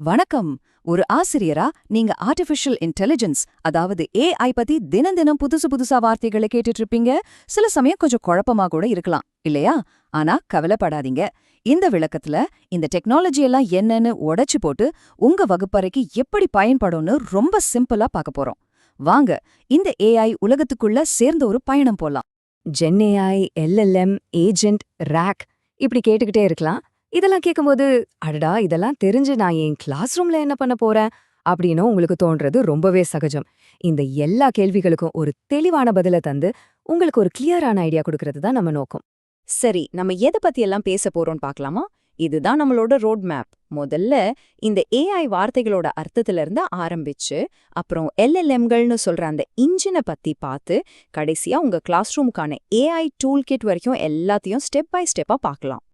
வணக்கம். ஒரு ஆசிரியரா நீங்க ஆர்டிஃபிஷியல் இன்டெலிஜென்ஸ் அதாவது ஏஐ பத்தி தினம் தினம் புதுசு புதுசா வார்த்தைகளை கேட்டுட்டு இருப்பீங்க. சில சமயம் கொஞ்சம் குழப்பமா கூட இருக்கலாம் இல்லையா? ஆனா கவலைப்படாதீங்க. இந்த விளக்கத்துல இந்த டெக்னாலஜி எல்லாம் என்னன்னு உடைச்சு போட்டு உங்க வகுப்பறைக்கு எப்படி பயன்படும்னு ரொம்ப சிம்பிளா பார்க்க போறோம். வாங்க இந்த ஏஐ உலகத்துக்குள்ள சேர்ந்த ஒரு பயணம் போலாம். ஜென்ஏஐ, எல்எல்எம், ஏஜென்ட், ராக் இப்படி கேட்டுக்கிட்டே இருக்கலாம். இதெல்லாம் கேட்கும்போது அடடா இதெல்லாம் தெரிஞ்சு நான் என் கிளாஸ் ரூம்ல என்ன பண்ண போறேன் அப்படின்னு உங்களுக்கு தோன்றது ரொம்பவே சகஜம். இந்த எல்லா கேள்விகளுக்கும் ஒரு தெளிவான பதில தந்து உங்களுக்கு ஒரு கிளியரான ஐடியா கொடுக்கறது தான் நம்ம நோக்கம். சரி, நம்ம எதை பத்தி எல்லாம் பேச போறோம்னு பார்க்கலாமா? இதுதான் நம்மளோட ரோட் மேப். முதல்ல இந்த ஏஐ வார்த்தைகளோட அர்த்தத்துல இருந்து ஆரம்பிச்சு அப்புறம் எல்எல்எம்கள்னு சொல்ற அந்த இன்ஜினை பத்தி பார்த்து கடைசியா உங்க கிளாஸ் ரூமுக்கான ஏஐ டூல் கிட் வரைக்கும் எல்லாத்தையும் ஸ்டெப் பை ஸ்டெப்பா பார்க்கலாம்.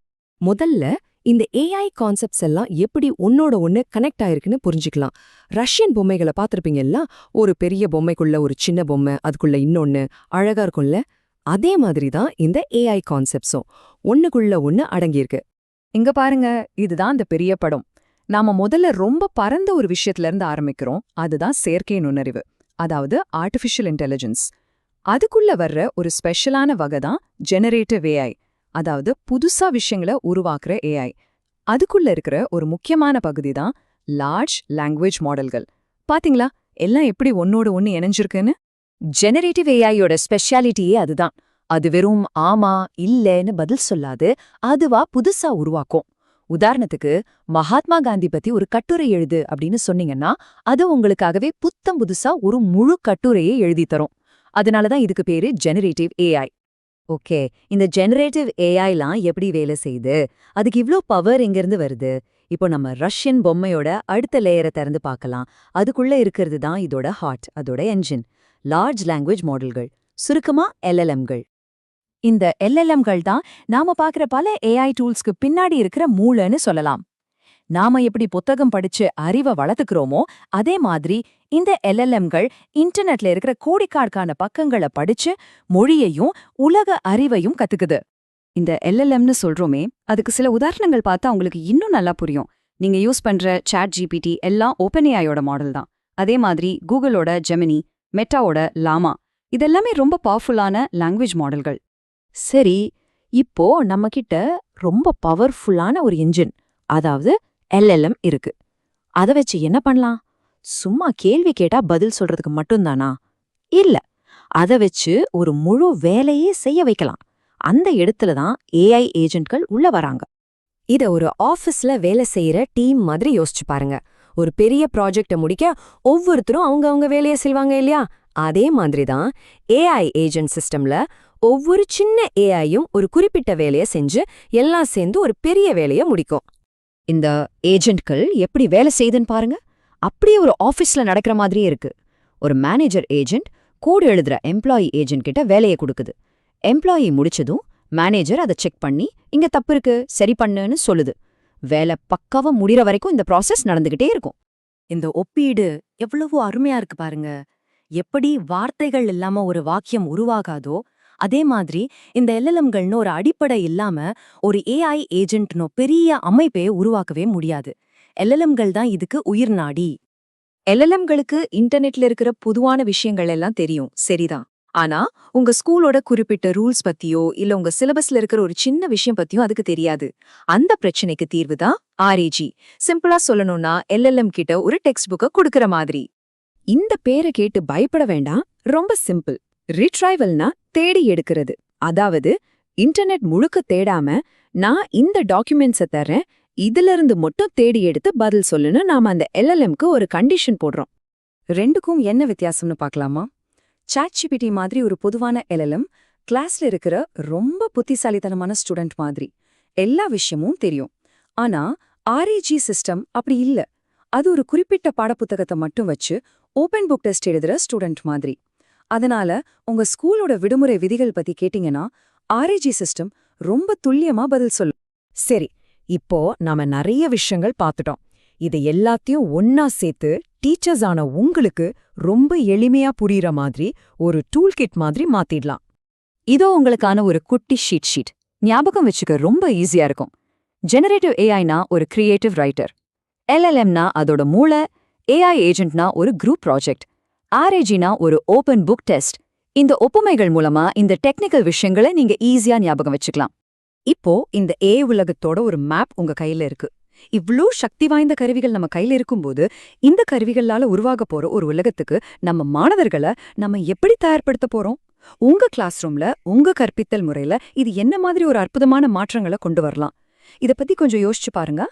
முதல்ல இந்த ஏஐ கான்செப்ட்ஸ் எல்லாம் எப்படி ஒன்னோட ஒன்னு கனெக்ட் ஆயிருக்குன்னு புரிஞ்சுக்கலாம். ரஷ்யன் பொம்மைகளை பார்த்திருப்பீங்கல்ல, ஒரு பெரிய பொம்மைக்குள்ள ஒரு சின்ன பொம்மை, அதுக்குள்ள இன்னொன்னு அழகா இருக்கும்ல. அதே மாதிரி தான் இந்த ஏஐ கான்செப்ட்ஸும் ஒண்ணுக்குள்ள ஒண்ணு அடங்கியிருக்கு. இங்க பாருங்க, இதுதான் அந்த பெரிய படம். நாம முதல்ல ரொம்ப பரந்த ஒரு விஷயத்துல இருந்து ஆரம்பிக்கிறோம். அதுதான் செயற்கை நுண்ணறிவு, அதாவது ஆர்டிஃபிஷியல் இன்டெலிஜென்ஸ். அதுக்குள்ள வர்ற ஒரு ஸ்பெஷலான வகை தான் ஜெனரேட்டிவ் ஏஐ, அதாவது புதுசா விஷயங்களை உருவாக்குற ஏஐ. அதுக்குள்ள இருக்கிற ஒரு முக்கியமான பகுதி தான் லார்ஜ் லாங்குவேஜ் மாடல்கள். பாத்தீங்களா எல்லாம் எப்படி ஒன்னோட ஒன்னு இணைஞ்சிருக்குன்னு? ஜெனரேட்டிவ் ஏஐயோட ஸ்பெஷாலிட்டியே அதுதான். அது வெறும் ஆமா இல்லன்னு பதில் சொல்லாது, அதுவா புதுசா உருவாக்கும். உதாரணத்துக்கு, மகாத்மா காந்தி பத்தி ஒரு கட்டுரை எழுது அப்படின்னு சொன்னீங்கன்னா அது உங்களுக்காகவே புத்தம் புதுசா ஒரு முழு கட்டுரையே எழுதி தரும். அதனாலதான் இதுக்கு பேரு ஜெனரேட்டிவ் ஏஐ. ஓகே, இந்த ஜெனரேட்டிவ் ஏஐலாம் எப்படி வேலை செய்யுது? அதுக்கு இவ்ளோ பவர் எங்கிருந்து வருது? இப்போ நம்ம ரஷ்யன் பொம்மையோட அடுத்த லேயரை திறந்து பார்க்கலாம். அதுக்குள்ள இருக்கிறது தான் இதோட ஹார்ட், அதோட என்ஜின். லார்ஜ் லாங்குவேஜ் மாடல்கள், சுருக்கமா எல்எல்எம்கள். இந்த எல்எல்எம்கள் தான் நாம பார்க்குற பல ஏஐ டூல்ஸ்க்கு பின்னாடி இருக்கிற மூளைன்னு சொல்லலாம். நாம எப்படி புத்தகம் படிச்சு அறிவை வளர்த்துக்கிறோமோ அதே மாதிரி இந்த எல்எல்எம்கள் இன்டர்நெட்ல இருக்கிற கோடிக்கணக்கான பக்கங்களை படிச்சு மொழியையும் உலக அறிவையும் கத்துக்குது. இந்த எல்எல்எம்னு சொல்றோமே, அதுக்கு சில உதாரணங்கள் பார்த்தா உங்களுக்கு இன்னும் நல்லா புரியும். நீங்க யூஸ் பண்ற சாட் ஜிபிடி எல்லாம் ஓப்பன்ஏஐயோட மாடல் தான். அதே மாதிரி கூகுளோட ஜெமினி, மெட்டாவோட லாமா, இதெல்லாமே ரொம்ப பவர்ஃபுல்லான லாங்குவேஜ் மாடல்கள். சரி, இப்போ நம்ம கிட்ட ரொம்ப பவர்ஃபுல்லான ஒரு இன்ஜின், அதாவது எல்எல்எம் இருக்கு. அதை வச்சு என்ன பண்ணலாம்? சும்மா கேள்வி கேட்டா பதில் சொல்றதுக்கு மட்டும்தானா? இல்ல, அதை வச்சு ஒரு முழு வேலையே செய்ய வைக்கலாம். அந்த இடத்துல தான் ஏஐ ஏஜென்ட்கள் உள்ள வராங்க. இத ஒரு ஆஃபீஸ்ல வேலை செய்யற டீம் மாதிரி யோசிச்சு பாருங்க. ஒரு பெரிய ப்ராஜெக்ட முடிக்க ஒவ்வொருத்தரும் அவங்க வேலையை செய்வாங்க இல்லையா? அதே மாதிரி தான் ஏஐ ஏஜென்ட் சிஸ்டம்ல ஒவ்வொரு சின்ன ஏஐயும் ஒரு குறிப்பிட்ட வேலையை செஞ்சு எல்லாம் சேர்ந்து ஒரு பெரிய வேலையை முடிக்கும். இந்த ஏஜென்ட்கள் எப்படி வேலை செய்யுதுன்னு பாருங்க. அப்படியே ஒரு ஆஃபீஸ்ல நடக்கிற மாதிரியே இருக்கு. ஒரு மேனேஜர் ஏஜென்ட் கோடு எழுதுற எம்ப்ளாயி ஏஜென்ட் கிட்ட வேலையை கொடுக்குது. எம்ப்ளாயி முடிச்சதும் மேனேஜர் அதை செக் பண்ணி இங்க தப்பு இருக்கு, சரி பண்ணுன்னு சொல்லுது. வேலை பக்காவா முடிகிற வரைக்கும் இந்த ப்ராசஸ் நடந்துகிட்டே இருக்கும். இந்த ஒப்பீடு எவ்வளவு அருமையா இருக்கு பாருங்க. எப்படி வார்த்தைகள் இல்லாம ஒரு வாக்கியம் உருவாகாதோ அதே மாதிரி இந்த எல்எல்எம்கள்னு ஒரு அடிப்படை இல்லாம ஒரு ஏஐ ஏஜென்ட்னோ பெரிய அமைப்பே உருவாக்கவே முடியாது. எல்எல்எம்கள் தான் இதுக்கு உயிர் நாடி. எல்எல்எம்களுக்கு இன்டர்நெட்ல இருக்கிற பொதுவான விஷயங்கள் எல்லாம் தெரியும், சரிதான். ஆனா உங்க ஸ்கூலோட குறிப்பிட்ட ரூல்ஸ் பத்தியோ இல்ல உங்க சிலபஸ்ல இருக்கிற ஒரு சின்ன விஷயம் பத்தியும் அதுக்கு தெரியாது. அந்த பிரச்சனைக்கு தீர்வு தான் ஆர்ஏஜி. சிம்பிளா சொல்லணும்னா எல்எல்எம் கிட்ட ஒரு டெக்ஸ்ட் புக்கை கொடுக்கற மாதிரி. இந்த பேரை கேட்டு பயப்பட வேண்டாம், ரொம்ப சிம்பிள். ரிட்ரைவல்னா தேடி எடுக்கிறது. அதாவது இன்டர்நெட் முழுக்க தேடாம நான் இந்த டாக்குமெண்ட்ஸை தர்றேன், இதுல இருந்து மட்டும் தேடி எடுத்து பதில் சொல்லுன்னு நாம அந்த எல்எல்எம்க்கு ஒரு கண்டிஷன் போடுறோம். ரெண்டுக்கும் என்ன வித்தியாசம்னு பார்க்கலாமா? சாட் ஜிபிடி மாதிரி ஒரு பொதுவான எல்எல்எம் கிளாஸ்ல இருக்கிற ரொம்ப புத்திசாலித்தனமான ஸ்டூடெண்ட் மாதிரி எல்லா விஷயமும் தெரியும். ஆனா ஆர்ஏஜி சிஸ்டம் அப்படி இல்ல. அது ஒரு குறிப்பிட்ட பாடப்புத்தகத்தை மட்டும் வச்சு ஓபன் புக் டெஸ்ட் எழுதுற ஸ்டூடெண்ட் மாதிரி. அதனால உங்க ஸ்கூலோட விடுமுறை விதிகள் பத்தி கேட்டீங்கன்னா ஆர்ஏஜி சிஸ்டம் ரொம்ப துல்லியமா பதில் சொல்லும். சரி, இப்போ நாம நிறைய விஷயங்கள் பார்த்துட்டோம். இதை எல்லாத்தையும் ஒன்னா சேர்த்து டீச்சர்ஸ் ஆன உங்களுக்கு ரொம்ப எளிமையா புரியுற மாதிரி ஒரு டூல் கிட் மாதிரி மாத்திடலாம். இதோ உங்களுக்கான ஒரு குட்டி ஷீட். ஞாபகம் வச்சுக்க ரொம்ப ஈஸியா இருக்கும். ஜெனரேட்டிவ் ஏஐனா ஒரு கிரியேட்டிவ் ரைட்டர். எல்எல்எம்னா அதோட மூளை, ஏஐ ஏஜென்ட்னா ஒரு குரூப் ப்ராஜெக்ட், ஆர்ஏஜினா ஒரு ஓபன் புக் டெஸ்ட். இந்த ஒப்புமைகள் மூலமா இந்த டெக்னிக்கல் விஷயங்களை நீங்க ஈஸியா ஞாபகம் வச்சுக்கலாம். இப்போ இந்த உலகத்தோட ஒரு மேப் உங்க கையில இருக்கு. இவ்ளோ சக்தி வாய்ந்த கருவிகள் நம்ம கையில இருக்கும்போது, இந்த கருவிகளால உருவாக போற ஒரு உலகத்துக்கு நம்ம மாணவர்களை நம்ம எப்படி தயார்படுத்த போறோம்? உங்க கிளாஸ் ரூம்ல, உங்க கற்பித்தல் முறையில இது என்ன மாதிரி ஒரு அற்புதமான மாற்றங்களை கொண்டு வரலாம்? இத பத்தி கொஞ்சம் யோசிச்சு பாருங்க.